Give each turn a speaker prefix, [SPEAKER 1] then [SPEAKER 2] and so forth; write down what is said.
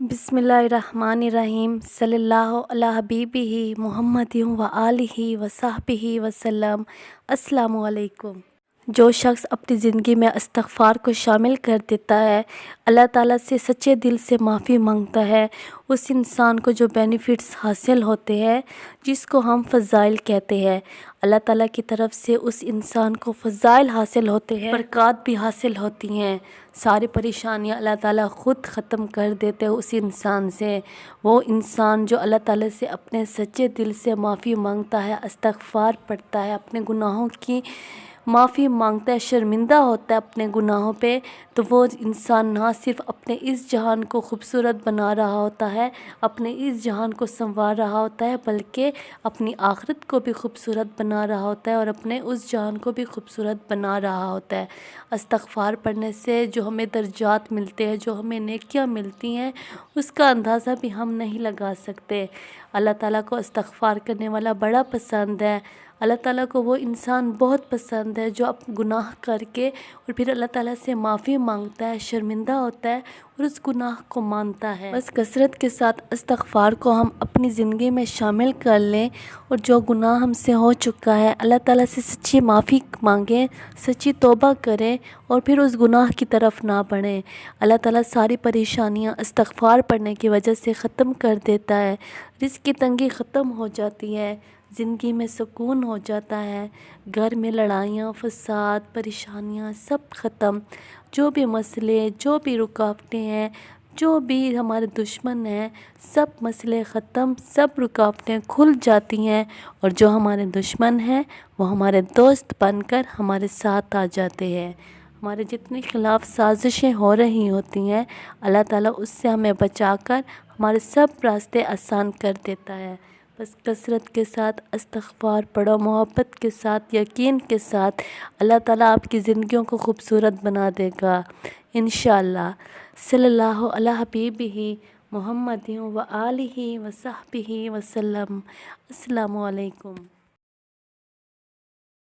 [SPEAKER 1] बिस्मिल्लाहिर्रहमानिर्रहीम सल्लल्लाहु अला हबीबिही मुहम्मदिन व आलिही व सहबिही वसल्लम। अस्सलामु अलैकुम। जो शख्स अपनी ज़िंदगी में इस्तग़फ़ार को शामिल कर देता है, अल्लाह ताला से सच्चे दिल से माफ़ी मांगता है, उस इंसान को जो बेनिफिट्स हासिल होते हैं, जिसको हम फ़ज़ाइल कहते हैं, अल्लाह ताला की तरफ से उस इंसान को फ़ज़ाइल हासिल होते हैं, बरक़ात भी हासिल होती हैं। सारी परेशानियाँ अल्लाह ताला ख़ुद ख़त्म कर देते हैं उस इंसान से। वो इंसान जो अल्लाह ताला से अपने सच्चे दिल से माफ़ी मांगता है, इस्तग़फ़ार पढ़ता है, अपने गुनाहों की माफ़ी मांगता है, शर्मिंदा होता है अपने गुनाहों पे, तो वो इंसान ना सिर्फ़ अपने इस जहान को खूबसूरत बना रहा होता है, अपने इस जहान को संवार रहा होता है, बल्कि अपनी आखिरत को भी खूबसूरत बना रहा होता है और अपने उस जहान को भी खूबसूरत बना रहा होता है। इस्तग़फ़ार पढ़ने से जो हमें दर्जात मिलते हैं, जो हमें नेकियां मिलती हैं, उसका अंदाज़ा भी हम नहीं लगा सकते। अल्लाह ताला को इस्तग़फ़ार करने वाला बड़ा पसंद है। अल्लाह ताला को वो इंसान बहुत पसंद है जो अब गुनाह करके और फिर अल्लाह ताला से माफ़ी मांगता है, शर्मिंदा होता है और उस गुनाह को मानता है। बस कसरत के साथ इस्तग़फ़ार को हम अपनी ज़िंदगी में शामिल कर लें और जो गुनाह हमसे हो चुका है, अल्लाह ताला से सच्ची माफ़ी मांगें, सच्ची तौबा करें और फिर उस गुनाह की तरफ ना बढ़ें। अल्लाह ताला सारी परेशानियाँ इस्तग़फ़ार पढ़ने की वजह से ख़त्म कर देता है। रिज़्क़ की तंगी ख़त्म हो जाती है, ज़िंदगी में सुकून हो जाता है, घर में लड़ाइयाँ, फ़साद, परेशानियाँ सब ख़त्म। जो भी मसले, जो भी रुकावटें हैं, जो भी हमारे दुश्मन हैं, सब मसले ख़त्म, सब रुकावटें खुल जाती हैं और जो हमारे दुश्मन हैं वो हमारे दोस्त बनकर हमारे साथ आ जाते हैं। हमारे जितनी ख़िलाफ़ साजिशें हो रही होती हैं, अल्लाह ताला उससे हमें बचाकर हमारे सब रास्ते आसान कर देता है। बस कसरत के साथ इस्तग़फ़ार पढ़ो, मोहब्बत के साथ, यकीन के साथ, अल्लाह ताला आपकी ज़िंदगियों को खूबसूरत बना देगा इंशाअल्लाह। सल्लल्लाहु अला हबीबिही मुहम्मदिन व आलिही व सहबिही वसल्लम। अस्सलामु अलैकुम।